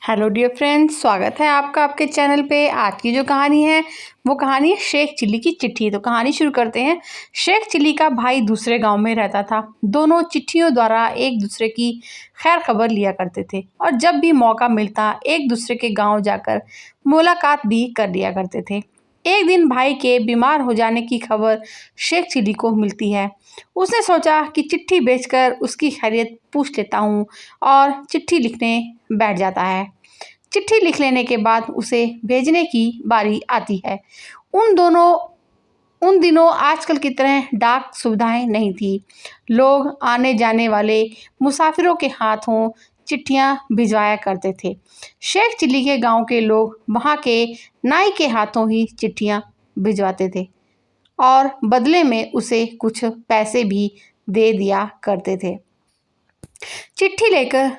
Hello dear friends, स्वागत है आपका आपके चैनल पे। आज की जो कहानी है वो कहानी है शेख चिल्ली की चिट्ठी। तो कहानी शुरू करते हैं। शेख चिल्ली का भाई दूसरे गांव में रहता था। दोनों चिट्ठियों द्वारा एक दूसरे की खैर खबर लिया करते थे और जब भी मौका मिलता एक दूसरे के गांव जाकर मुलाकात भी कर लिया करते थे। एक दिन भाई के बीमार हो जाने की खबर शेख चिल्ली को मिलती है। उसने सोचा कि चिट्ठी भेजकर उसकी खैरियत पूछ लेता हूँ और चिट्ठी लिखने बैठ जाता है। चिट्ठी लिख लेने के बाद उसे भेजने की बारी आती है। उन दिनों आजकल की तरह डाक सुविधाएं नहीं थी। लोग आने जाने वाले मुसाफिरों के हाथों चिट्ठियां भिजवाया करते थे। शेख चिल्ली के गांव के लोग वहां के नाई के हाथों ही चिट्ठियां भिजवाते थे और बदले में उसे कुछ पैसे भी दे दिया करते थे। चिट्ठी लेकर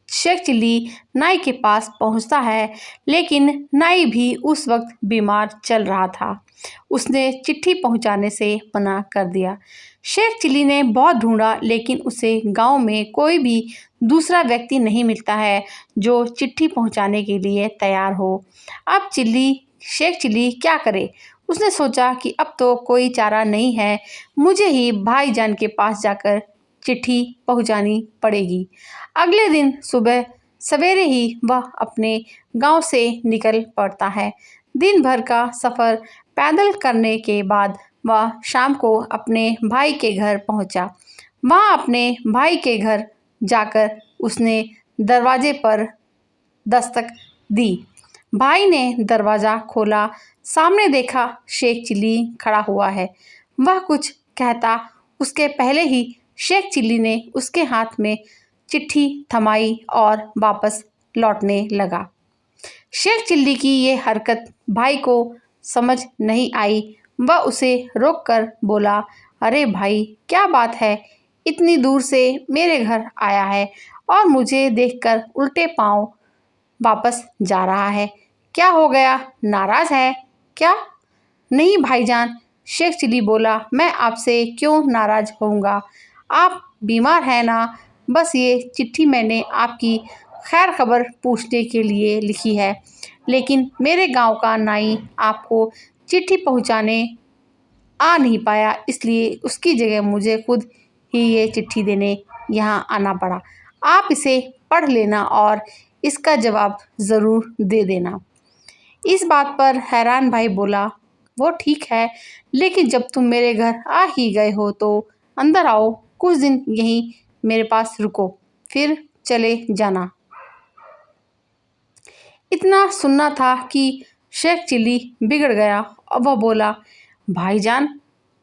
शेख चिल्ली नाई के पास पहुंचता है, लेकिन नाई भी उस वक्त बीमार चल रहा था। उसने चिट्ठी पहुंचाने से मना कर दिया। शेख चिल्ली ने बहुत ढूंढा, लेकिन उसे गांव में कोई भी दूसरा व्यक्ति नहीं मिलता है जो चिट्ठी पहुंचाने के लिए तैयार हो। अब शेख चिल्ली क्या करे? उसने सोचा कि अब तो कोई चारा नहीं है, मुझे ही भाईजान के पास जाकर चिट्ठी पहुंचानी पड़ेगी। अगले दिन सुबह सवेरे ही वह अपने गांव से निकल पड़ता है। दिन भर का सफ़र पैदल करने के बाद वह शाम को अपने भाई के घर पहुंचा। वहां अपने भाई के घर जाकर उसने दरवाजे पर दस्तक दी। भाई ने दरवाज़ा खोला। सामने देखा शेख चिल्ली खड़ा हुआ है। वह कुछ कहता उसके पहले ही शेख चिल्ली ने उसके हाथ में चिट्ठी थमाई और वापस लौटने लगा। शेख चिल्ली की ये हरकत भाई को समझ नहीं आई। वह उसे रोककर बोला, अरे भाई, क्या बात है? इतनी दूर से मेरे घर आया है और मुझे देखकर उल्टे पांव वापस जा रहा है। क्या हो गया? नाराज़ है क्या? नहीं भाईजान, शेख चिल्ली बोला, मैं आपसे क्यों नाराज़ होऊंगा? आप बीमार हैं ना? बस ये चिट्ठी मैंने आपकी खैर खबर पूछने के लिए लिखी है, लेकिन मेरे गांव का नाई आपको चिट्ठी पहुंचाने आ नहीं पाया, इसलिए उसकी जगह मुझे खुद ही ये चिट्ठी देने यहाँ आना पड़ा। आप इसे पढ़ लेना और इसका जवाब ज़रूर दे देना। इस बात पर हैरान भाई बोला, वो ठीक है, लेकिन जब तुम मेरे घर आ ही गए हो तो अंदर आओ, कुछ दिन यहीं मेरे पास रुको, फिर चले जाना। इतना सुनना था कि शेख चिल्ली बिगड़ गया और वह बोला, भाईजान,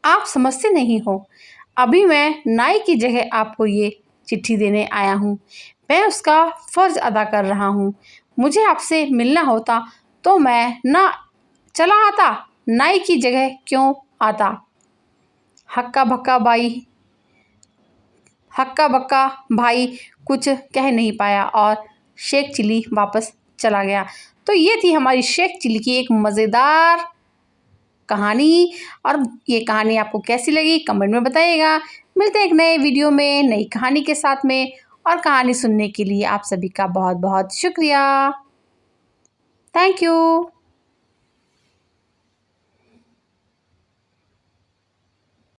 आप समझते नहीं हो। अभी मैं नाई की जगह आपको ये चिट्ठी देने आया हूँ। मैं उसका फ़र्ज़ अदा कर रहा हूँ। मुझे आपसे मिलना होता तो मैं ना चला आता, नाई की जगह क्यों आता? हक्का बक्का भाई कुछ कह नहीं पाया और शेख चिल्ली वापस चला गया। तो ये थी हमारी शेख चिल्ली की एक मज़ेदार कहानी। और ये कहानी आपको कैसी लगी कमेंट में बताइएगा। मिलते हैं एक नए वीडियो में नई कहानी के साथ में। और कहानी सुनने के लिए आप सभी का बहुत बहुत शुक्रिया। Thank you.